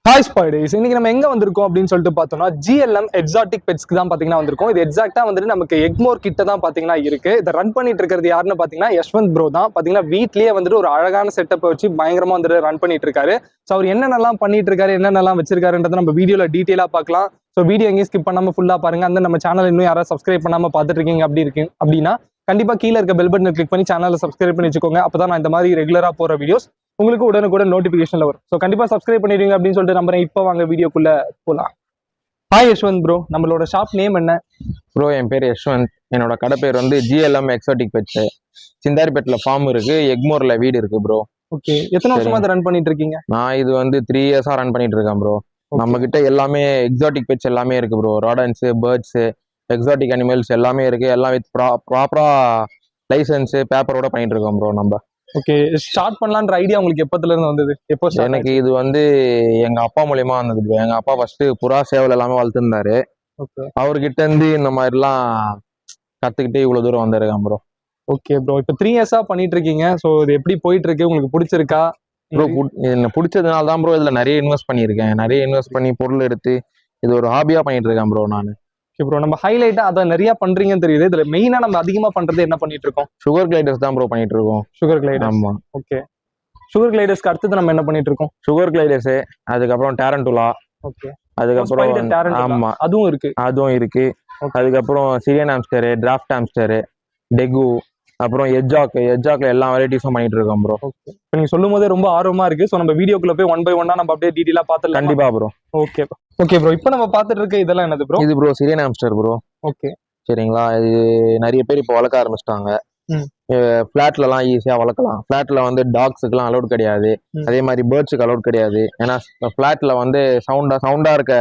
Hi ஸ்பாய்டேஸ். இன்னைக்கு நம்ம எங்க வந்திருக்கோம் அப்படின்னு சொல்லிட்டு பார்த்தோம்னா GLM எக்ஸாட்டிக் பெட்ஸ்க்கு தான் பாத்தீங்கன்னா வந்திருக்கோம். இது எக்ஸாக்டா வந்துட்டு நமக்கு எக்மோர் கிட்ட தான் பாத்தீங்கன்னா இருக்கு. இதை ரன் பண்ணிட்டு இருக்கிறது யாருன்னு பாத்தீங்கன்னா யஷ்வந்த் ப்ரோ தான். பாத்தீங்கன்னா வீட்லயே வந்துட்டு ஒரு அழகான செட்டப் வச்சு பயங்கரமா வந்துட்டு ரன் பண்ணிட்டு இருக்காரு. ஸோ அவர் என்னென்னலாம் பண்ணிட்டு இருக்காரு, என்னென்னலாம் வச்சிருக்காருன்றதை நம்ம வீடியோல டீட்டெயிலா பார்க்கலாம். ஸோ வீடியோ எங்கேயும் ஸ்கிப் பண்ணாம ஃபுல்லா பாருங்க. அந்த நம்ம சேனல் இன்னும் யாராவது சப்ஸ்கிரைப் பண்ணாம பார்த்துட்டு இருக்கீங்க அப்படின்னா கண்டிப்பா கீழே இருக்க பெல் பட்டனை கிளிக் பண்ணி சேனலை சப்ஸ்கிரைப் பண்ணி வச்சுக்கோங்க. அப்பதான் நான் இந்த மாதிரி ரெகுலரா போற வீடியோஸ் உங்களுக்கு உடனுக்குடன் நோட்டிபிகேஷன்ல வரும். ஸோ கண்டிப்பா சப்ஸ்கிரைப் பண்ணிடுவீங்க அப்படின்னு சொல்லிட்டு நம்புறேன். இப்போ வாங்க வீடியோக்குள்ள போலாம். ஹாய் யஷ்வந்த் ப்ரோ, நம்மளோட ஷாப் நேம் என்ன? ப்ரோ என் பேர் யஷ்வந்த். என்னோட கடை பேர் வந்து GLM எக்ஸாட்டிக் பெட்ஸ். சிந்தாரிப்பேட்டில் ஃபார்ம் இருக்கு, எக்மோர்ல வீடு இருக்கு ப்ரோ. ஓகே, எத்தனை வருஷமா அதை ரன் பண்ணிட்டு இருக்கீங்க? நான் இது வந்து 3 இயர்ஸா ரன் பண்ணிட்டு இருக்கேன் ப்ரோ. நம்ம கிட்ட எல்லாமே எக்ஸாட்டிக் பெட்ஸ் எல்லாமே இருக்கு ப்ரோ. ராடன்ஸ், பேர்ட்ஸ், எக்ஸாட்டிக் அனிமல்ஸ் எல்லாமே இருக்கு. எல்லாம் வித் ப்ராப்பரா லைசன்ஸ் பேப்பரோட பண்ணிட்டு இருக்கோம் ப்ரோ நம்ம. ஓகே, ஸ்டார்ட் பண்ணலான்ற ஐடியா உங்களுக்கு எப்பத்துல இருந்து வந்தது? எப்போ எனக்கு இது வந்து எங்க அப்பா மூலியமா வந்தது ப்ரோ. எங்க அப்பா ஃபர்ஸ்ட் புறா சேவல் எல்லாமே வளர்த்துருந்தாரு. அவர்கிட்ட இருந்து இந்த மாதிரிலாம் கத்துக்கிட்டு இவ்வளவு தூரம் வந்திருக்கேன் ப்ரோ. ஓகே ப்ரோ, இப்போ 3 இயர்ஸா பண்ணிட்டு இருக்கீங்க. ஸோ இது எப்படி போயிட்டு இருக்கு, உங்களுக்கு பிடிச்சிருக்கா? ப்ரோ என்ன பிடிச்சதுனால தான் ப்ரோ இதுல நிறைய இன்வெஸ்ட் பண்ணியிருக்கேன். நிறைய இன்வெஸ்ட் பண்ணி பொருள் எடுத்து இது ஒரு ஹாபியா பண்ணிட்டு இருக்கேன் ப்ரோ நான். ஓகே ப்ரோ, நம்ம ஹைலைட்டா அதை நிறைய பண்றீங்கன்னு தெரியுது. இதுல மெயினா நம்ம அதிகமா பண்றது என்ன பண்ணிட்டு இருக்கோம்? சுகர் கிளைடர்ஸ் தான் ப்ரோ பண்ணிட்டு இருக்கோம். Sugar glider. ஆமா. ஓகே, சுகர் கிளைடர்ஸ்க்கு அடுத்தது நம்ம என்ன பண்ணிட்டு இருக்கோம்? சுகர் கிளைடர்ஸ், அதுக்கப்புறம் டேரண்டுலா. ஓகே, அதுக்கப்புறம் ஆமா அதுவும் இருக்கு. அதுக்கப்புறம் சிரியன் ஆம்ஸ்டர், டிராஃப்ட் ஆம்ஸ்டர், டெகு, அப்புறம் எஜ்ஜாக்ல எல்லா வெரைட்டிஸும் பண்ணிட்டு இருக்கோம் ப்ரோ. இப்போ நீங்க சொல்லும் போதே ரொம்ப ஆர்வமா இருக்கு. ஸோ நம்ம வீடியோக்குள்ள போய் 1 by 1 நம்ம அப்படியே டீடைலா பார்த்துடலாம். கண்டிப்பா ப்ரோ. ஓகே ப்ரோ, இப்போ நம்ம பார்த்துட்டு இருக்க இதெல்லாம் என்னது ப்ரோ? இது ப்ரோ சிரியன் ஆம்ஸ்டர் ப்ரோ. ஓகே, சரிங்களா. இது நிறைய பேர் இப்போ வளர்க்க ஆரம்பிச்சிட்டாங்க. ஃபிளாட்ல எல்லாம் ஈஸியா வளர்க்கலாம். ஃபிளாட்ல வந்து டாக்ஸுக்குலாம் அலோட் கிடையாது. அதே மாதிரி பேர்ட்ஸுக்கு அலோட் கிடையாது. ஏன்னா ஃபிளாட்ல வந்து சவுண்டா இருக்க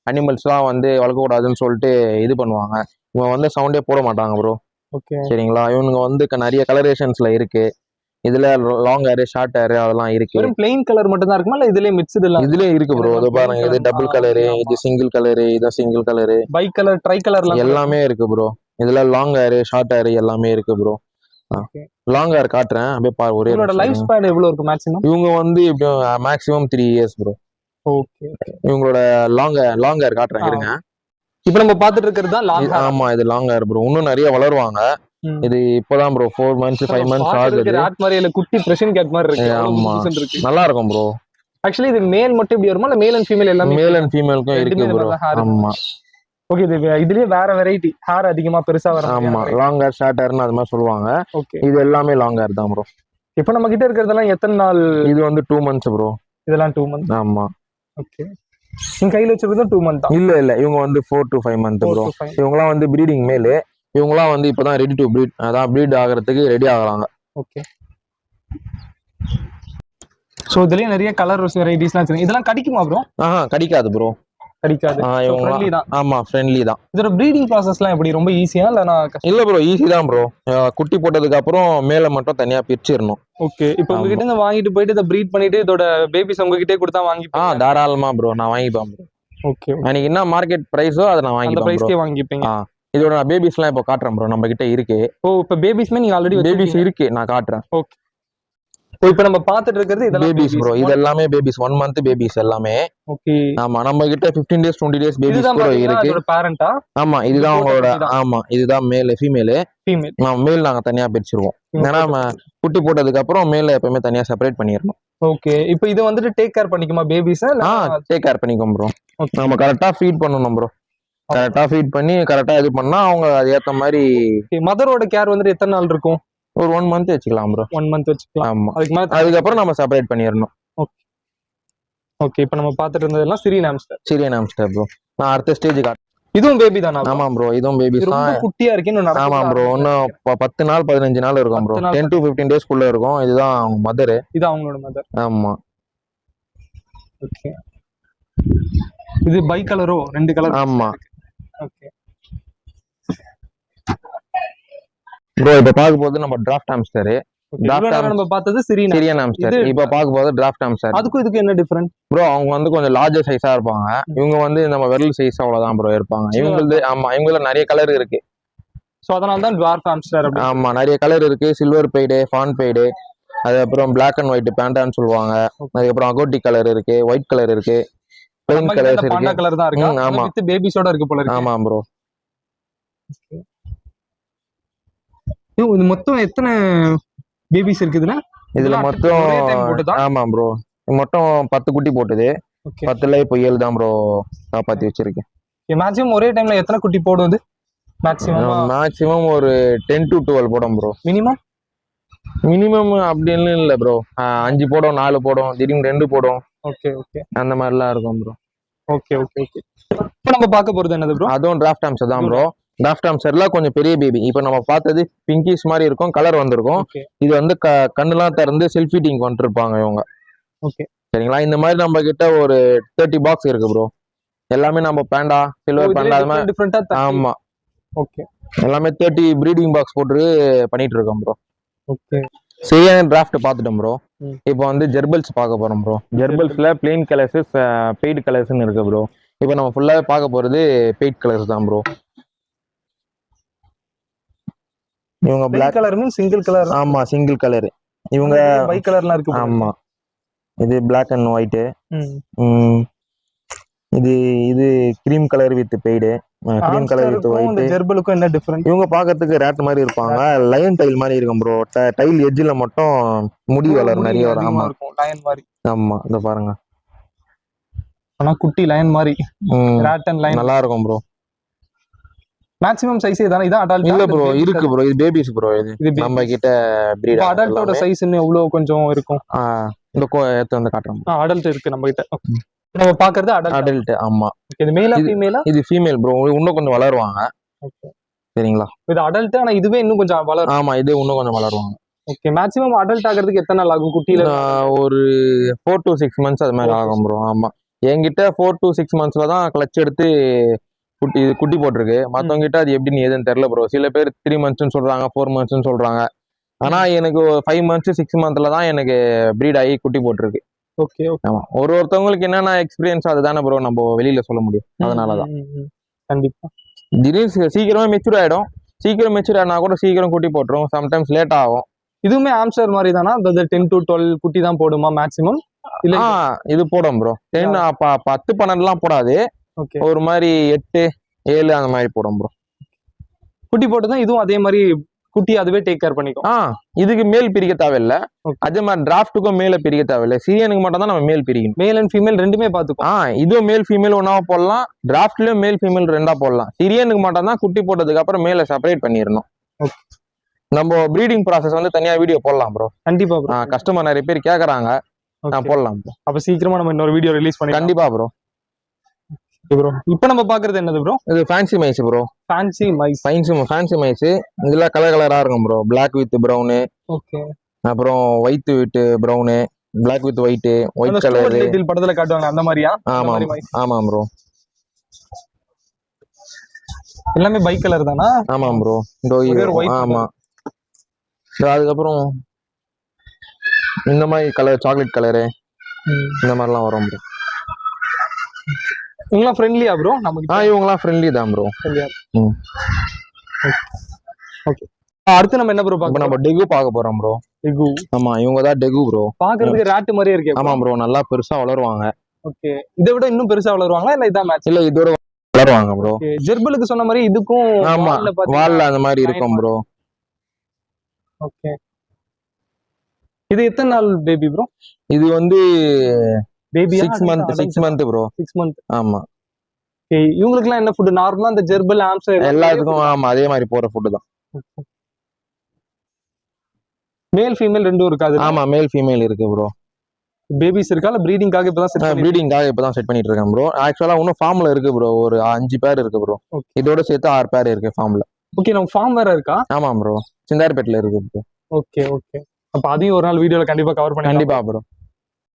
அனிமல்ஸ்லாம் வந்து வளர்க்கக்கூடாதுன்னு சொல்லிட்டு இது பண்ணுவாங்க. இவங்க வந்து சவுண்டே போட மாட்டாங்க ப்ரோ. ஓகே, சரிங்களா. இவனுங்க வந்து நிறைய கலரேஷன்ஸ்ல இருக்கு. இதுல லாங் ஹேர், ஷார்ட் ஹேர் அதெல்லாம் இருக்கு. வெறும் பிளைன் கலர் மட்டும் தான் இருக்குமா, இல்ல இதுலயே மிக்ஸ்டு எல்லாம்? இதுலயே இருக்கு ப்ரோ. இது பாருங்க, இது டபுள் கலரு, இது சிங்கிள் கலரு, இது single colour, bi colour, tri colour எல்லாமே இருக்கு ப்ரோ. இதுல லாங் ஹேர், ஷார்ட் ஹேர் எல்லாமே இருக்கு ப்ரோ. லாங் ஹேர் காட்டுறேன் அப்படியே பாரு. ஒரே லைஃப் ஸ்பேன் எவ்வளவு இருக்கு மேக்ஸிமம்? இவங்க வந்து மேக்ஸிமம் 3 இயர்ஸ் ப்ரோ. ஓகே, இவங்களோட லாங் ஹேர் காட்டுறேன் இருங்க. இப்போ நம்ம பார்த்துட்டு இருக்கிறது தான் லாங் ஹேர். ஆமா, இது லாங் ஹேர் ப்ரோ. இன்னும் நிறைய வளருவாங்க. இது இப்பதான் ப்ரோ 4 months 5 months ஆகுது. கேட் மாதிரி இல்ல, குட்டி பிரஷன் கேட் மாதிரி இருக்கு. ஆமா, நல்லா இருக்கும் ப்ரோ. ஆக்சுவலி இது மேல் மட்டும் இப்படி வருமா, இல்ல மேல் அண்ட் ஃபீமேல் எல்லாமே? மேல் அண்ட் ஃபீமேலுக்கும் இருக்கு ப்ரோ. ஆமா. ஓகே, இதுலயே வேற வெரைட்டி ஹேர் அதிகமா பெருசா வர. ஆமா, லாங் ஹேர், ஷார்ட் ஹேர்னு அது மாதிரி சொல்லுவாங்க. ஓகே, இது எல்லாமே லாங் ஹேர் தான் ப்ரோ. இப்போ நம்ம கிட்ட இருக்கிறதெல்லாம் எத்தனை நாள்? இது வந்து 2 months ப்ரோ. இதெல்லாம் 2 months. ஆமா. ஓகே, நீங்க கையில வச்சிருக்கிறது 2 months தான்? இல்ல இவங்க வந்து 4 to 5 months ப்ரோ. இவங்கலாம் வந்து ப்ரீடிங் மேல். இவங்கலாம் வந்து இப்பதான் ரெடி டு ப்ரீட், அதான் ப்ரீட் ஆகிறதுக்கு ரெடி ஆகுறாங்க. ஓகே, சோ இதுலயே நிறைய கலர் வெரைட்டிஸ்லாம் வச்சிருக்கீங்க. இதெல்லாம் கடிக்குமா ப்ரோ? கடிக்காது ப்ரோ. கடிக்காது. ஃப்ரெண்ட்லி தான். ஆமா, ஃப்ரெண்ட்லி தான். இதோட ப்ரீடிங் ப்ராசஸ்லாம் எப்படி, ரொம்ப ஈஸியா இல்ல ப்ரோ, ஈஸி தான் ப்ரோ. குட்டி போட்டதுக்கு அப்புறம் மேல மட்டும் தனியா பிரிச்சிரணும். ஓகே, இப்போ உங்ககிட்ட இருந்து வாங்கிட்டு போயிட்டு இத ப்ரீட் பண்ணிட்டு இதோட பேபிஸ் உங்ககிட்டே கொடுத்தா வாங்கிப்பீங்க? தாராளமா ப்ரோ, நான் வாங்கிப்பேன் ப்ரோ. ஓகே, எனக்கு என்ன மார்க்கெட் பிரைஸோ அதை நான் வாங்கிப்பேன். அந்த பிரைஸ்க்கே வாங்கிப்பீங்க? இதோட பேபிஸ்லாம் இப்போ காட்டுறேன் ப்ரோ, நம்ம கிட்ட இருக்கு. இப்போ பேபிஸ்மே நீங்க ஆல்ரெடி பேபிஸ் இருக்கு, நான் காட்டுறேன். ஓகே, இப்போ நம்ம பார்த்துட்டு இருக்கிறது இதெல்லாம் பேபிஸ் ப்ரோ. இது எல்லாமே பேபிஸ், 1 month பேபிஸ் எல்லாமே. ஓகே, ஆமா, நம்ம கிட்ட 15 days 20 days பேபிஸ் கூட இருக்கு. இதோட பேரண்டா? ஆமா, இதுதான் அவங்களோட. ஆமா, இதுதான் மேல், ஃபீமேல். மேல் நாங்க தனியா பிரிச்சிருவோம். ஏன்னா குட்டி போட்டதுக்கு அப்புறம் மேல எப்பவுமே தனியா செப்பரேட் பண்ணிடணும். ஓகே, இப்போ இது வந்துட்டு டேக் கேர் பண்ணிக்குமா பேபிஸ்? டேக் கேர் பண்ணிக்கும் ப்ரோ. நம்ம கரெக்டா ஃபீட் பண்ணணும் ப்ரோ. கரெக்டா ஃபீட் பண்ணி கரெக்டா இது பண்ணா அவங்க அது ஏத்த மாதிரி. மதரோட கேர் வந்துட்டு எத்தனை நாள் இருக்கும்? ஒரு 1 month வச்சுக்கலாம் ப்ரோ. 1 month வச்சுக்கலாம். ஆமா, அதுக்கப்புறம் நம்ம செப்பரேட் பண்ணிடணும். ஓகே, இப்போ நம்ம பார்த்துட்டு இருந்ததெல்லாம் சிரியன் ஆம்ஸ்டர் ப்ரோ. நான் அடுத்த ஸ்டேஜ் காட்டுறேன். இதுவும் பேபி தானா? ஆமா ப்ரோ, இதுவும் பேபி தான். குட்டியா இருக்கு. ஆமா ப்ரோ, இன்னும் 10 நாள் 15 நாள் இருக்கும் ப்ரோ. 10 to 15 days குள்ள இருக்கும். இதுதான் அவங்க மதர். இது அவங்களோட மதர். ஆமா. ஓகே, இது பை கலரோ? 2 கலர். ஆமா. ஓகே ப்ரோ, இப்ப பார்க்க போது நம்ம டிராஃப்ட் ஆம்ஸ்டர். நம்ம பார்த்தது சிரியன் ஆம்ஸ்டர். இப்ப பார்க்க போது டிராஃப்ட் ஆம்ஸ்டர். அதுக்கும் இதுக்கு என்ன டிஃபரண்ட் ப்ரோ? அவங்க வந்து கொஞ்சம் லார்ஜர் சைஸா இருப்பாங்க. இவங்க வந்து நம்ம விரல் சைஸ் அவ்வளவுதான் ப்ரோ இருப்பாங்க. இவங்களது ஆமா, இவங்கள நிறைய கலர் இருக்கு. சோ அதனால தான் டுவார்ஃப் ஆம்ஸ்டர். ஆமா, நிறைய கலர் இருக்கு. சில்வர் பெய்டு, ஃபான் பெய்டு, அதுக்கப்புறம் பிளாக் அண்ட் ஒயிட் பேண்டான்னு சொல்லுவாங்க. அதுக்கப்புறம் அகோட்டி கலர் இருக்கு, ஒயிட் கலர் இருக்கு. பிளைன் கலர்ஸ் பாண்டா இருக்கு. கலர் தான் இருக்கா? ஆமா வித் பேபிஸோட இருக்கு போல இருக்கு. ஆமா ப்ரோ. இது மொத்தம் எத்தனை பேபிஸ் இருக்குதுன்னா? இதுல மொத்தம் ஒரே டைம் போட்டுதா? ஆமா ப்ரோ, மொத்தம் 10 குட்டி போட்டது. 10ல இப்போ 7 தான் ப்ரோ காப்பாத்தி வச்சிருக்கேன். மேக்ஸிமம் ஒரே டைம்ல எத்தனை குட்டி போடுது? மேக்ஸிமம் ஒரு 10 to 12 போடும் ப்ரோ. மினிமம் அப்படின்னு இல்ல ப்ரோ. 5 போடும், 4 போடும், திடீர்னு 2 போடும். ஓகே ஓகே, அந்த மாதிரிலாம் இருக்கும் ப்ரோ. Okay okay okay. இப்போ நம்ம பார்க்க போறது என்னது ப்ரோ? அதுவும் டிராஃப்ட் ஆம்ஸ்டர் தான் ப்ரோ. டிராஃப்ட் ஆம்ஸ்டர்ல கொஞ்சம் பெரிய பேபி. இப்போ நம்ம பார்த்தது பிங்கிஷ் மாதிரி இருக்கும், கலர் வந்திருக்கும். இது வந்து கண்ணுலாம் திறந்து செல்ஃப் ஃபீடிங் பண்ணிட்டு இருப்பாங்க இவங்க. ஓகே சரிங்களா? இந்த மாதிரி நம்ம கிட்ட ஒரு 30 பாக்ஸ் இருக்கு ப்ரோ. எல்லாமே நம்ம பேண்டா, சில்வர் பேண்டா, அது மாதிரி டிஃபரெண்டா. ஆமா ஓகே, எல்லாமே 30 ப்ரீடிங் பாக்ஸ் போட்டு பண்ணிட்டு இருக்கோம் ப்ரோ. ஓகே, சரியான டிராஃப்ட் பார்த்துட்டோம் ப்ரோ. இப்போ வந்து ஜெர்பல்ஸ் பார்க்க போறோம் ப்ரோ. ஜெர்பல்ஸ்ல பிளெயின் கலர்ஸ், பெய்டு கலர்ஸ்னு இருக்கு ப்ரோ. இப்போ நம்ம ஃபுல்லாவே பார்க்க போறது பெய்ட் கலர்ஸ் தான் ப்ரோ. இவங்க black colour mean single colour. ஆமா சிங்கிள் கலர். இவங்க பை கலர்லாம் இருக்கு. ஆமா, இது பிளாக் அண்ட் ஒயிட். இது இது cream colour with pied, cream colour with white. ஜெர்பலுக்கும் என்ன டிஃபரன்ஸ்? இவங்க பார்க்கிறதுக்கு ரேட் மாதிரி இருப்பாங்க. லயன் டைல் மாதிரி இருக்கும் ப்ரோ. டைல் எட்ஜ்ல மட்டும் முடி வளரும், நிறைய வரும். ஆமா லயன் மாதிரி. ஆமா இத பாருங்க, ஆனா குட்டி லயன் மாதிரி. ராட் அண்ட் லயன் நல்லா இருக்கும் ப்ரோ. மேக்ஸிமம் சைஸ் இதானே? இதான் அடல்ட் இல்ல ப்ரோ, இருக்கு ப்ரோ. இது பேபிஸ் ப்ரோ. இது நம்ம கிட்ட பிரீட். அடல்ட்டோட சைஸ் இன்னும் எவ்வளவு கொஞ்சம் இருக்கும்? இந்த எடுத்து வந்து காட்டுறோம். அடல்ட் இருக்கு நம்ம கிட்ட. நம்ம பாக்குறது அடல்ட். ஆமா, இது மேலா ஃபீமேலா? இது ஃபீமேல் ப்ரோ. இன்னும் கொஞ்சம் வளருவாங்க. ஓகே, சரிங்களா? இது அடல்ட். ஆனா இதுவே இன்னும் கொஞ்சம் வளரும். ஆமா, இது இன்னும் கொஞ்சம் வளருவாங்க. ஓகே, மேக்ஸிமம் அடல்ட் ஆகிறதுக்கு எத்தனை நாள் ஆகும் குட்டியில? ஒரு 4 to 6 months அது மாதிரி ஆகும் ப்ரோ. ஆமா, என்கிட்ட 4 to 6 monthsல தான் கிளச் எடுத்து குட்டி போட்டிருக்கு. மத்தவங்க கிட்ட அது எப்படின்னு ஏதுன்னு தெரியல ப்ரோ. சில பேர் 3 months சொல்றாங்க, 4 months சொல்றாங்க. ஆனா எனக்கு 5 months 6 monthsல தான் எனக்கு ப்ரீட் ஆகி குட்டி போட்டிருக்கு. Okay okay. ஆமா, ஒருத்தவங்களுக்கு என்னென்ன எக்ஸ்பீரியன்ஸ் அதுதானே ப்ரோ நம்ம வெளியில சொல்ல முடியும். அதனாலதான் கண்டிப்பா திடீர்னு சீக்கிரமா மெச்சூர் ஆயிடும். சீக்கிரம் மெச்சூர் ஆனா கூட சீக்கிரம் குட்டி போட்டுரும். சம்டைம்ஸ் லேட் ஆகும். இதுவுமே ஆம்ஸ்டர் மாதிரி தானா? 10 to 12 குட்டி தான் போடுமா மேக்ஸிமம்? இல்ல இது போடும் ப்ரோ. 10 10 12 போடாது. ஒரு மாதிரி 8 7 அந்த மாதிரி போடும் ப்ரோ. குட்டி போட்டுதான் இதுவும் அதே மாதிரி குட்டி அதுவே டேக் கேர் பண்ணிக்கும். இதுக்கு மேல் பிரிக்க தேவையில்ல. அதே மாதிரி டிராஃப்ட்டுக்கும் மேல பிரிக்க தேவையில்லை. சிரியனுக்கு மட்டும் தான் நம்ம மேல் பிரிக்கணும். மேல் அண்ட் ஃபீமேல் ரெண்டுமே பார்த்துக்கும். இதுவும் மேல் ஃபீமேல் ஒன்னா போடலாம். டிராஃப்ட்லயும் மேல் ஃபீமேல் 2 போடலாம். சிரியனுக்கு மட்டும் தான் குட்டி போட்டதுக்கு அப்புறம் மேல செப்பரேட் பண்ணிடணும். நம்ம ப்ரீடிங் ப்ராசஸ் வந்து தனியா வீடியோ போடலாம் ப்ரோ. கண்டிப்பா ப்ரோ. கஸ்டமர் நிறைய பேர் கேக்குறாங்க, நான் போடலாம் ப்ரோ. அப்ப சீக்கிரமா நம்ம இன்னொரு வீடியோ ரிலீஸ் பண்ணி. கண்டிப்பா ப்ரோ. ப்ரோ இப்போ நம்ம பாக்குறது என்னது ப்ரோ? இது fancy mice bro. Fancy mice. இதுல கலரா இருக்கும் bro. Black with brown. Okay. அப்புறம் white with brown, black with white colour. Little படத்துல காட்டுவாங்க அந்த மாதிரியா? ஆமா ஆமா ப்ரோ. எல்லாமே பை கலர் தானா? ஆமா ப்ரோ. ஆமா. அதுக்கப்புறம் இந்த மாதிரி கலர், சாக்லேட் கலரு, இந்த மாதிரிலாம் வரும் ப்ரோ. இவங்கலாம் ஃப்ரெண்ட்லியா ப்ரோ? நமக்கு இவங்கலாம் ஃப்ரெண்ட்லி தான் ப்ரோ. ஓகே. அடுத்து நம்ம என்ன ப்ரோ பார்க்க? நம்ம டெகு பார்க்க போறோம் ப்ரோ. டெகு. ஆமா, இவங்க தான் டெகு ப்ரோ. பாக்குறதுக்கு ராட் மாதிரியே இருக்கு. ஆமா ப்ரோ, நல்லா பெருசா வளருவாங்க. ஓகே. இதை விட இன்னும் பெருசா வளருவாங்களா இல்ல இதான் மேட்ச்? இல்ல, இதோட வளருவாங்க ப்ரோ. ஜெர்பலுக்கு சொன்ன மாதிரி இதுக்கும் ஆமா வால்ல அந்த மாதிரி இருக்கும் ப்ரோ. ஓகே. இது எத்தனை நாள் பேபி ப்ரோ? இது வந்து பேபி 6 month ப்ரோ. 6 month. ஆமா. ஓகே. இவங்களுக்குலாம் என்ன ஃபுட்? நார்மலா அந்த ஜெர்பல் ஆம்ஸ்டர் எல்லாத்துக்கும் ஆமா அதே மாதிரி போற ஃபுட் தான். மேல் ஃபீமேல் ரெண்டும் இருக்காது? ஆமா, மேல் ஃபீமேல் இருக்கு ப்ரோ. பேபிஸ் இருக்கா இல்ல ப்ரீடிங்காக இப்பதான் செட் பண்ணிட்டு இருக்கேன் ப்ரோ. ஆக்சுவலா இன்னும் ஃபார்ம்ல இருக்கு ப்ரோ. ஒரு 5 பேர் இருக்கு ப்ரோ. இதோட சேர்த்து 6 பேர் இருக்கு ஃபார்ம்ல. ஓகே. நம்ம ஃபார்ம் வேற இருக்கா? ஆமா ப்ரோ, சிந்தார்பேட்ல இருக்கு ப்ரோ. Okay okay. அப்ப அதையும் ஒரு நாள் வீடியோல கண்டிப்பா கவர் பண்ணி. கண்டிப்பா ப்ரோ.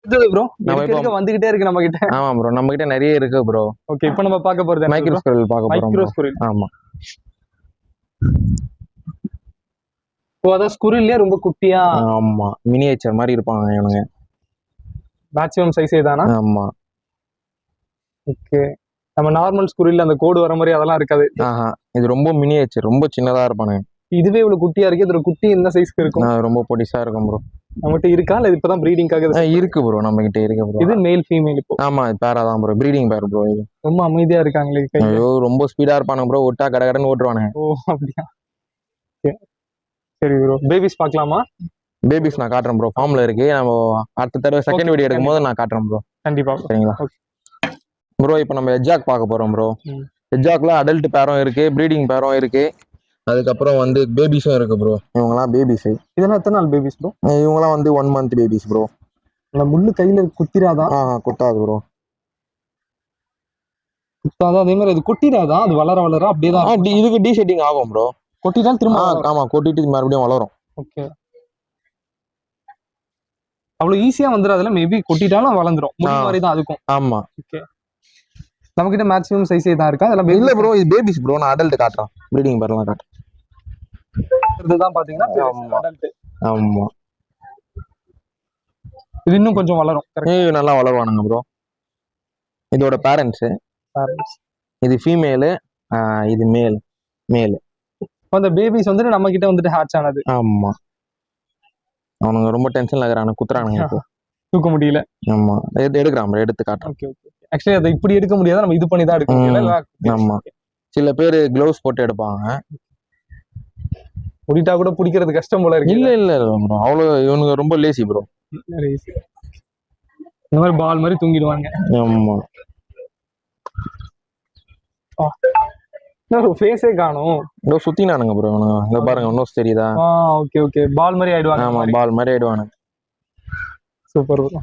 ப்ரோ நம்ம வந்துகிட்டே இருக்கு நம்ம கிட்ட. ஆமா ப்ரோ, நம்ம கிட்ட நிறைய இருக்கு ப்ரோ. ஓகே. இப்போ நம்ம பார்க்க போறது மைக்ரோ ஸ்குரில் பார்க்க போறோம். Micro squirrel. ஆமா. அதான் ஸ்குரில்லே ரொம்ப குட்டியா. ஆமா, மினியேச்சர் மாதிரி இருப்பாங்க இவனுங்க. மேக்ஸிமம் சைஸே தானா? ஆமா. ஓகே. நம்ம நார்மல் ஸ்குரில்ல அந்த கோடு வர மாதிரி அதெல்லாம் இருக்காது. இது ரொம்ப மினியேச்சர், ரொம்ப சின்னதா இருப்பானே. இதுவே இவ்வளவு குட்டியா இருக்கு. இதோட குட்டி என்ன சைஸ்க்கு இருக்கும்? ரொம்ப பொடிசா இருக்கும் ப்ரோ. நம்மகிட்ட இருக்கா இல்ல இப்பதான் ப்ரீடிங்காக? இருக்கு ப்ரோ, நம்ம கிட்ட இருக்கு ப்ரோ. இது மேல் ஃபீமேல் இப்போ? ஆமா, பேரா தான் ப்ரோ, ப்ரீடிங் பேர் ப்ரோ. இது ரொம்ப அமைதியா இருக்காங்களே கையில. ஐயோ ரொம்ப ஸ்பீடா இருப்பானுங்க ப்ரோ, விட்டா கடை கடைன்னு ஓட்டுவானுங்க. ஓ அப்படியா, சரி ப்ரோ. பேபிஸ் பார்க்கலாமா? பேபிஸ் நான் காட்டுறேன் ப்ரோ, ஃபார்ம்ல இருக்கு. நம்ம அடுத்த தடவை செகண்ட் வீடியோ எடுக்கும் போது நான் காட்டுறேன் ப்ரோ. கண்டிப்பா. சரிங்களா ப்ரோ? இப்போ நம்ம எஜ்ஜாக் பார்க்க போறோம் ப்ரோ. எஜ்ஜாக்ல அடல்ட் பேரும் இருக்கு, ப்ரீடிங் பேரும் இருக்கு, அதுக்கப்புறம் வந்து பேபிஸும் இருக்கு ப்ரோ. இவங்கலாம் பேபிஸ். இதெல்லாம் எத்தனை நாள் பேபிஸ் ப்ரோ? இவங்கலாம் வந்து 1 month பேபிஸ் ப்ரோ. அந்த முள்ளு கையில குத்திராதான்? குத்தாது ப்ரோ. குத்தாதான். அதே மாதிரி அது கொட்டிடாதான்? அது வளர வளர அப்படியே தான் அப்படி இதுக்கு டீசெட்டிங் ஆகும் ப்ரோ. கொட்டிட்டாலும் திரும்ப? ஆமா, கொட்டிட்டு மறுபடியும் வளரும். ஓகே. அவ்வளவு ஈஸியா வந்துடாதுல? மேபி கொட்டிட்டாலும் வளர்ந்துரும் மாதிரி தான் அதுக்கும்? ஆமா. ஓகே. நம்ம கிட்ட மேக்ஸிமம் சைஸே தான் இருக்கா? அதெல்லாம் இல்ல ப்ரோ, இது பேபிஸ் ப்ரோ. நான் அடல்ட் காட்டுறேன், ப்ரீடிங் பேர்லாம் காட்டுறேன். இதுதான் பாத்தீங்கன்னா அடல்ட். ஆமா, இது இன்னும் கொஞ்சம் வளரும். நல்லா வளருவானுங்க ப்ரோ. இதோட பேரண்ட்ஸ். இது ஃபீமேலு, இது மேல். அந்த பேபிஸ் வந்துட்டு நம்ம கிட்ட வந்துட்டு ஹேட்ச் ஆனது. ஆமா, அவனுங்க ரொம்ப டென்ஷன்ல இருக்கிறானுங்க, குத்துறானுங்க இப்போ. தூக்க முடியல. ஆமா, எடுக்கிறான், எடுத்து காட்டுறேன். Okay okay. ஆக்சுவலி அதை இப்படி எடுக்க முடியாது, நம்ம இது பண்ணி தான் எடுக்க முடியல. ஆமா, சில பேர் க்ளவுஸ் போட்டு எடுப்பாங்க. முடிட்டா கூட பிடிக்கிறது கஷ்டம் போல இருக்கு. இல்ல ப்ரோ, அவ்வளவு இவனுங்க ரொம்ப லேசி ப்ரோ. இந்த மாதிரி பால் மாதிரி தூங்கிடுவாங்க. ஆமா, ஃபேஸே காணோம். இதோ சுத்தினானுங்க ப்ரோ. இங்க பாருங்க, நோஸ் தெரியுதா? Okay okay. பால் மாதிரி ஆயிடுவாங்க. ஆமா, பால் மாதிரி ஆயிடுவானுங்க. Super bro.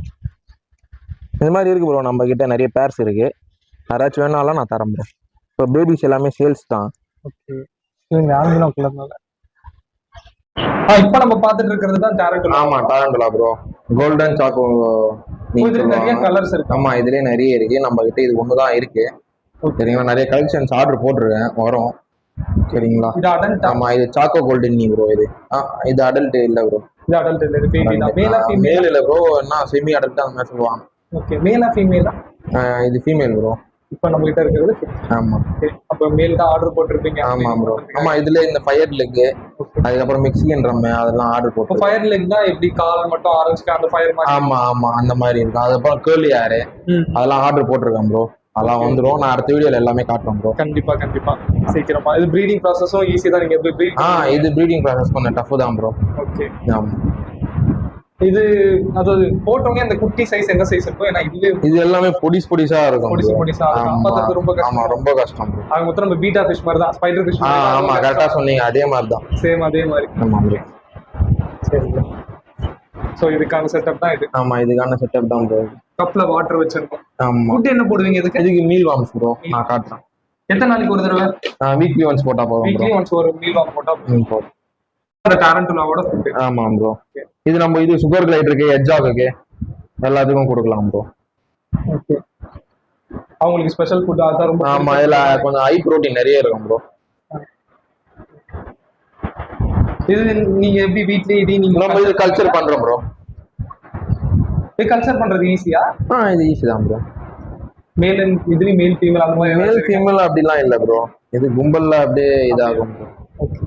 இந்த மாதிரி இருக்கு ப்ரோ, நம்ம கிட்ட நிறைய பேர்ஸ் இருக்கு. யாராச்சும் வேணாலும் நான் தரேன் ப்ரோ. இப்போ பேபிஸ் எல்லாமே சேல்ஸ் தான். ஓகே. இவங்க யாருமே குள்ளறனால. இப்போ நம்ம பார்த்துட்டு இருக்கிறது தான் டாரன்டுலா. ஆமா, டாரன்டுலா ப்ரோ. Golden choco. இதுல நிறைய கலர்ஸ் இருக்கு. ஆமா, இதுலயே நிறைய இருக்கு. நம்ம கிட்ட இது ஒன்று தான் இருக்கு. சரிங்களா? நிறைய கலெக்ஷன்ஸ் ஆர்டர் போட்டுருக்கேன், வரும். சரிங்களா? இது அடல்ட். ஆமா, இது சாக்கோ கோல்டன் நீ ப்ரோ. இது அடல்ட் இல்ல ப்ரோ. இது அடல்ட் இல்ல, இது பேபி தான். மேலா ஃபீமேல்? மேல் இல்ல ப்ரோ, என்ன செமி அடல்ட் அந்த மாதிரி சொல்லுவாங்க. ஓகே. மேலா ஃபீமேலா? இது ஃபீமேல் ப்ரோ. இப்போ நம்ம கிட்ட இருக்கிறது. ஆமா. அப்ப மேல் தான் ஆர்டர் போட்டுருப்பீங்க? ஆமா ப்ரோ. ஆமா, இதுல இந்த ஃபயர் லெக், அதுக்கப்புறம் மெக்சிகன் ரம் அதெல்லாம் ஆர்டர் போட்டு. ஃபயர் லெக் தான் எப்படி கால் மட்டும் ஆரஞ்சு அந்த ஃபயர் மாதிரி? ஆமா, அந்த மாதிரி இருக்கும். அதுக்கப்புறம் கேர்லி ஹேர் அதெல்லாம் ஆர்டர் போட்டிருக்கேன் ப்ரோ. அதெல்லாம் வந்துரும். நான் அடுத்த வீடியோல எல்லாமே காட்டுறேன் ப்ரோ. கண்டிப்பா சீக்கிரமா. இது ப்ரீடிங் ப்ராசஸும் ஈஸி தான். நீங்க இது ப்ரீடிங் ப்ராசஸ் கொஞ்சம் டஃப் தான் ப்ரோ. ஓகே. ஆமா, இது அதாவது போட்டோனே அந்த குட்டி சைஸ் என்ன சைஸ் இருக்கும்? ஏன்னா இது எல்லாமே பொடிசா இருக்கும். பொடிசா இருக்கும். ரொம்ப கஷ்டம். ஆமா, ரொம்ப கஷ்டம். ஆக மொத்தம் நம்ம பீட்டா ஃபிஷ் மாதிரி தான், ஸ்பைடர் ஃபிஷ். ஆமா, கரெக்டா சொன்னீங்க. அதே மாதிரி தான். சேம் அதே மாதிரி. ஆமா ப்ரோ. சரி. சோ இதுக்கான செட்டப் தான் இது. ஆமா, இதுக்கான செட்டப் தான் ப்ரோ. கப்ல வாட்டர் வச்சிருக்கோம். ஆமா. ஃபுட் என்ன போடுவீங்க இதுக்கு? இதுக்கு மீல் வார்ம்ஸ் ப்ரோ. நான் காட்டுறேன். எத்தனை நாளைக்கு ஒரு தடவை? வீக்லி ஒன்ஸ் போட்டா போதும். வீக்லி ஒன்ஸ் ஒரு மீல் வார்ம் போட்டா போதும். அந்த டாரன்டுலாவோட ஃபுட். ஆமா ப்ரோ. இது நம்ம இது சுகர் கிளைடருக்கு, எட்ஜாக்கு எல்லாத்துக்கும் கொடுக்கலாம் ப்ரோ. ஓகே. அவங்களுக்கு ஸ்பெஷல் ஃபுட் அதான் ரொம்ப. ஆமா, இதுல கொஞ்சம் ஹை புரோட்டீன் நிறைய இருக்கும் ப்ரோ. இது நீங்க எப்படி வீட்லயே நம்ம இது கல்ச்சர் பண்றோம் ப்ரோ. இது கல்ச்சர் பண்றது ஈஸியா? இது ஈஸி தான் ப்ரோ. மேல் இதுலயும் மேல் ஃபீமேல் அந்த மாதிரி? மேல் ஃபீமேல் அப்படிலாம் இல்ல ப்ரோ. இது கும்பல்ல அப்படியே இதாகும் ப்ரோ. ஓகே.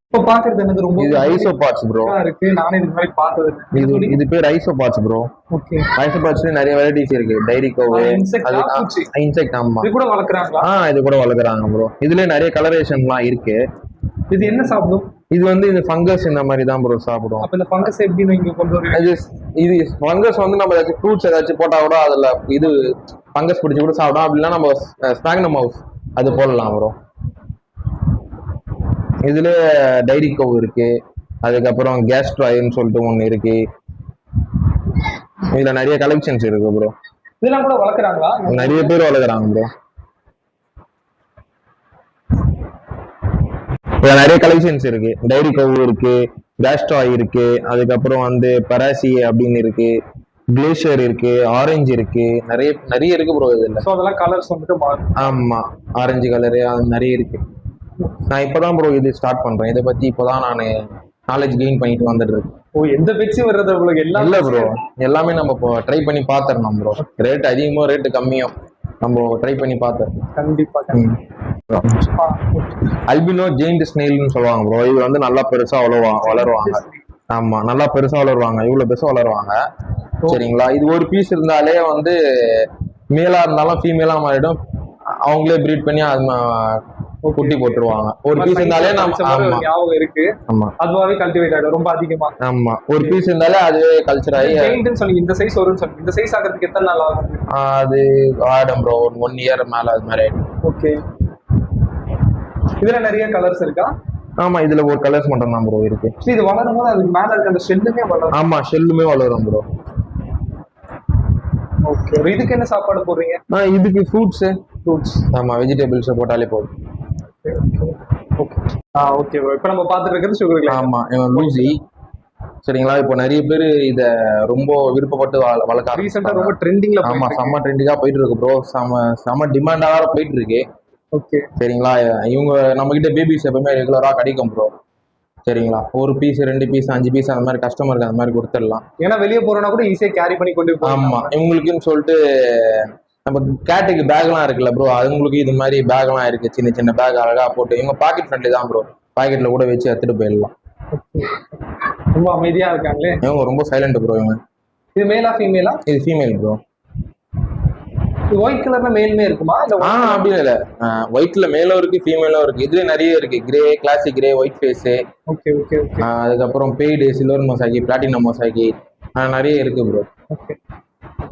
இப்போ பாக்குறது எனக்கு ரொம்ப இது ஐசோபாட்ஸ் ப்ரோ இருக்கு. நானே இதுக்கு முன்னாடி பார்த்தது இல்ல. இது பேர் ஐசோபாட்ஸ் ப்ரோ. ஓகே. ஐசோபாட்ஸ்ல நிறைய வெரைட்டிஸ் இருக்கு. டைரி கோவ், அது இன்செக்ட். ஆமா, இது கூட வளர்க்கறாங்களா? இது கூட வளர்க்கறாங்க ப்ரோ. இதுல நிறைய கலரேஷன்லாம் இருக்கு. இது என்ன சாப்பிடும்? இது வந்து இந்த ஃபங்கஸ் இந்த மாதிரி தான் ப்ரோ சாப்பிடும். அப்ப இந்த ஃபங்கஸ் எப்படி நீங்க கொண்டு வரீங்க? இது ஃபங்கஸ் வந்து நம்ம ஏதாச்சும் ஃப்ரூட்ஸ் ஏதாச்சும் போட்டா கூட அதுல இது ஃபங்கஸ் பிடிச்சி கூட சாப்பிடும். அப்படின்னா நம்ம ஸ்பாக்னம் ஹவுஸ் அது போடலாம் ப்ரோ. இதுல டைரி கோவ் இருக்கு, அதுக்கப்புறம் கேஸ்ட்ராய்ன்னு சொல்லிட்டு ஒண்ணு இருக்கு. இதுல நிறைய கலெக்ஷன்ஸ் இருக்கு ப்ரோ. இதெல்லாம் கூட வளர்க்கறாங்களா? நிறைய பேர் வளர்க்குறாங்க ப்ரோ. இதுல நிறைய கலெக்ஷன்ஸ் இருக்கு. டைரி கோவ் இருக்கு, கேஸ்ட்ராய் இருக்கு, அதுக்கப்புறம் வந்து பராசி அப்படின்னு இருக்கு, கிளேஷியர் இருக்கு, ஆரஞ்சு இருக்கு, நிறைய இருக்கு ப்ரோ. இதுல அதெல்லாம் கலர்ஸ் வந்துட்டு மாறும். ஆமா, ஆரஞ்சு கலரு அது நிறைய இருக்கு. நான் இப்பதான் ப்ரோ இது ஸ்டார்ட் பண்றேன். இதை பத்தி இப்பதான் நான் நாலேஜ் கெயின் பண்ணிட்டு வந்துட்டு இருக்கேன். எந்த பெட்ஸும் வர்றது உங்களுக்கு எல்லாம் இல்ல ப்ரோ, எல்லாமே நம்ம இப்போ ட்ரை பண்ணி பாத்துறோம் ப்ரோ. ரேட் அதிகமோ ரேட்டு கம்மியோ நம்ம ட்ரை பண்ணி பாத்துறோம். கண்டிப்பா. அல்பினோ ஜெயிண்ட் ஸ்னெயில்னு சொல்லுவாங்க ப்ரோ. இது வந்து நல்லா பெருசா வளருவாங்க. ஆமா, நல்லா பெருசா வளருவாங்க. இவ்வளவு பெருசா வளருவாங்க. சரிங்களா? இது ஒரு பீஸ் இருந்தாலே வந்து மேலா இருந்தாலும் ஃபீமேலா மாறிடும். அவங்களே பிரீட் பண்ணி அது குட்டி போட்டுருவாங்க. ஒரு பீஸ் இருந்தாலே ஞாபகம் இருக்கு. ஆமா, அதுவாவே கல்டிவேட் ஆயிடும் ரொம்ப அதிகமா. ஆமா, ஒரு பீஸ் இருந்தாலே அதுவே கல்ச்சர் ஆகி சொல்லி இந்த சைஸ் வரும்னு சொல்லி இந்த சைஸ் ஆகிறதுக்கு எத்தனை நாள் ஆகும்? அது ஆயிடும் ப்ரோ. ஒரு 1 இயர் மேல அது மாதிரி ஆயிடும். ஓகே. இதுல நிறைய கலர்ஸ் இருக்கா? ஆமா, இதுல ஒரு கலர்ஸ் மட்டும் தான் ப்ரோ இருக்கு. இது வளரும் போது அதுக்கு மேல இருக்க அந்த ஷெல்லுமே வளரும். ஆமா, ஷெல்லுமே வளரும் ப்ரோ. ஓகே. இதுக்கு என்ன சாப்பாடு போடுறீங்க? இதுக்கு ஃப்ரூட்ஸ். ஆமா, வெஜிடபிள்ஸ் போட்டாலே போதும். ஓகே. Okay bro. இப்போ நம்ம பார்த்துட்டு இருக்கிறது சுகர் கிளேன். ஆமா, இவன் லூசி. சரிங்களா? இப்போ நிறைய பேர் இத ரொம்ப விருப்பப்பட்டு வளர்க்க ரீசெண்டா ரொம்ப ட்ரெண்டிங்ல. ஆமா, செம்ம ட்ரெண்டிங்கா போயிட்டு இருக்கு ப்ரோ. செம்ம டிமாண்டா வேற போயிட்டு இருக்கு. ஓகே. சரிங்களா? இவங்க நம்ம கிட்ட பேபிஸ் எப்பவுமே ரெகுலரா கிடைக்கும் ப்ரோ. சரிங்களா? ஒரு பீஸ் 2 பீஸ் 5 பீஸ் அந்த மாதிரி கஸ்டமருக்கு அந்த மாதிரி கொடுத்துடலாம். ஏன்னா வெளியே போறோம்னா கூட ஈஸியா கேரி பண்ணி கொண்டு போகலாம். ஆமா, இவங்களுக்குன்னு சொல்லிட்டு நம்ம கேட்டுக்கு பேக்லாம் இருக்குல்ல ப்ரோ, அதுங்களுக்கு இது மாதிரி பேக்லாம் இருக்கு. சின்ன சின்ன பேக் அழகா போட்டு இவங்க பாக்கெட் ஃப்ரெண்ட்லி தான் ப்ரோ. பாக்கெட்ல கூட வச்சு எடுத்துட்டு போயிடலாம். ரொம்ப அமைதியா இருக்காங்களே. இவங்க ரொம்ப சைலண்ட் ப்ரோ. இவங்க இது மேலா ஃபீமேலா? இது ஃபீமேல் ப்ரோ. ஒயிட் கலர்ல மேலுமே இருக்குமா? அப்படி இல்ல, ஒயிட்ல மேலும் இருக்கு ஃபீமேலும் இருக்கு. இதுல நிறைய இருக்கு. Grey, classic grey, white face. Okay okay okay. அதுக்கப்புறம் பெய்டு, சில்வர் மொசாக்கி, பிளாட்டினம் மொசாக்கி, நிறைய இருக்கு ப்ரோ. ஓகே.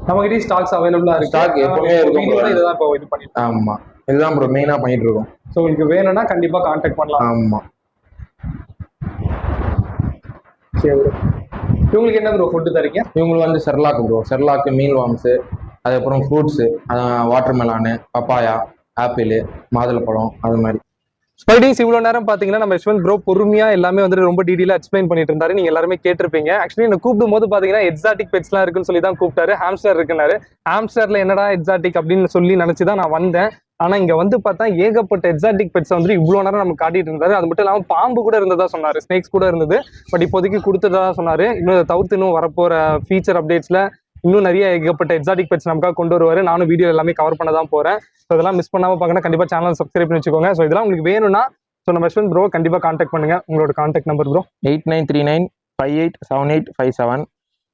நம்ம கிட்ட ஸ்டாக்ஸ் அவைலபிளா இருக்கு. ஸ்டாக் எப்பவுமே இருக்கும் ப்ரோ. இதுதான் இப்போ இது பண்ணிட்டு. ஆமா, இதுதான் ப்ரோ மெயினா பண்ணிட்டு இருக்கோம். சோ உங்களுக்கு வேணும்னா கண்டிப்பா கான்டாக்ட் பண்ணலாம். ஆமா. சரி ப்ரோ. இவங்களுக்கு என்ன ப்ரோ ஃபுட் தரீங்க? இவங்களுக்கு வந்து Cerelac bro. Cerelac, meal worms, அதுக்கப்புறம் ஃப்ரூட்ஸு, வாட்டர் மெலானு, பப்பாயா, ஆப்பிள், மாதுளப்பழம், அது மாதிரி. ஸ்பைடிஸ் இவ்வளோ நேரம் பார்த்தீங்கன்னா நம்ம யஷ்வந்த் ப்ரோ பொறுமையாக எல்லாமே வந்துட்டு ரொம்ப டீட்டெயிலாக எக்ஸ்பிளைன் பண்ணிட்டு இருந்தாரு. நீங்கள் எல்லாருமே கேட்டிருப்பீங்க. ஆக்சுவலி என்ன கூப்பிடும் போது பார்த்தீங்கன்னா எக்ஸாட்டிக் பெட்ஸ்லாம் இருக்குன்னு சொல்லி தான் கூப்பிட்டாரு. ஹாம்ஸ்டர் இருக்குன்னாரு. ஹாம்ஸ்டரில் என்னடா எக்ஸாட்டிக் அப்படின்னு சொல்லி நினச்சி தான் நான் வந்தேன். ஆனால் இங்கே வந்து பார்த்தா ஏகப்பட்ட எக்ஸாட்டிக் பெட்ஸ் வந்துட்டு இவ்வளோ நேரம் நம்ம காட்டிட்டு இருந்தாரு. அது மட்டும் இல்லாமல் பாம்பு கூட இருந்ததா சொன்னார். ஸ்னேக்ஸ் கூட இருந்தது. பட் இப்போதைக்கு கொடுத்ததா சொன்னார். இன்னும் தவிர்த்து இன்னும் வரப்போகிற ஃபீச்சர் அப்டேட்ஸில் இன்னும் நிறைய ஏகப்பட்ட எக்ஸாட்டிக் பெட்ஸ் நமக்காக கொண்டு வருவார். நானும் வீடியோ எல்லாமே கவர் பண்ண தான் போகிறேன். ஸோ இதெல்லாம் மிஸ் பண்ணாமல் பார்க்கணும். கண்டிப்பாக சேனல் சப்ஸ்கிரைப் பண்ணி வச்சுக்கோங்க. ஸோ இதெல்லாம் உங்களுக்கு வேணும்னா ஸோ நம்ம யஷ்வந்த் ப்ரோ கண்டிப்பாக கான்டாக்ட் பண்ணுங்க. உங்களோட கான்டாக்ட் நம்பர் ப்ரோ 8939587857.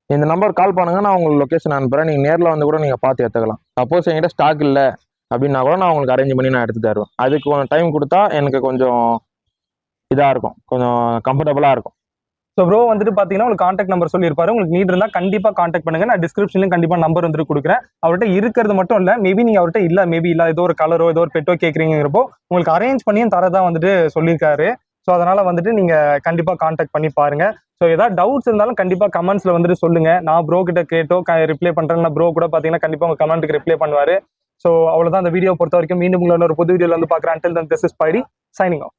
இந்த நம்பர் கால் பண்ணுங்க. நான் உங்களுக்கு லொக்கேஷன் அனுப்புறேன். நீங்கள் நேரில் வந்து கூட நீங்கள் பார்த்து எடுத்துக்கலாம். சப்போஸ் என்கிட்ட ஸ்டாக் இல்லை அப்படின்னா கூட நான் உங்களுக்கு அரேஞ்ச் பண்ணி நான் எடுத்து தருவேன். அதுக்கு கொஞ்சம் டைம் கொடுத்தா எனக்கு கொஞ்சம் இதாக இருக்கும், கொஞ்சம் கம்ஃபர்டபுளாக இருக்கும். ஸோ ப்ரோ வந்துட்டு பார்த்தீங்கன்னா உங்களுக்கு கான்டாக்ட் நம்பர் சொல்லியிருப்பாரு. உங்களுக்கு நீட் இருந்தால் கண்டிப்பாக கான்டாக்ட் பண்ணுங்க. நான் டிஸ்கிரிப்ஷன்லையும் கண்டிப்பாக நம்பர் வந்துட்டு கொடுக்குறேன். அவர்கிட்ட இருக்கிறது மட்டும் இல்லை, மேபி நீங்கள் அவர்கிட்ட இல்லை மேபி இல்லை ஏதோ ஒரு கலரோ ஏதோ ஒரு பெட்டோ கேட்குறீங்கிறப்போ உங்களுக்கு அரேஞ்ச் பண்ணியும் தரதான் வந்துட்டு சொல்லியிருக்காரு. ஸோ அதனால வந்துட்டு நீங்கள் கண்டிப்பாக கான்டாக்ட் பண்ணி பாருங்க. ஸோ ஏதாவது டவுட்ஸ் இருந்தாலும் கண்டிப்பாக கமெண்ட்ஸில் வந்துட்டு சொல்லுங்க. நான் ப்ரோ கிட்ட கேட்டோ ரிப்ளை பண்ணுறேன்னா ப்ரோ கூட பார்த்தீங்கன்னா கண்டிப்பாக உங்கள் கமெண்ட்டுக்கு ரிப்ளை பண்ணுவார். ஸோ அவ்வளோதான் அந்த வீடியோ பொறுத்த வரைக்கும். மீண்டும் உங்களோட ஒரு புது வீடியோவில் வந்து பார்க்குறேன். Until then, this is Spidey signing off.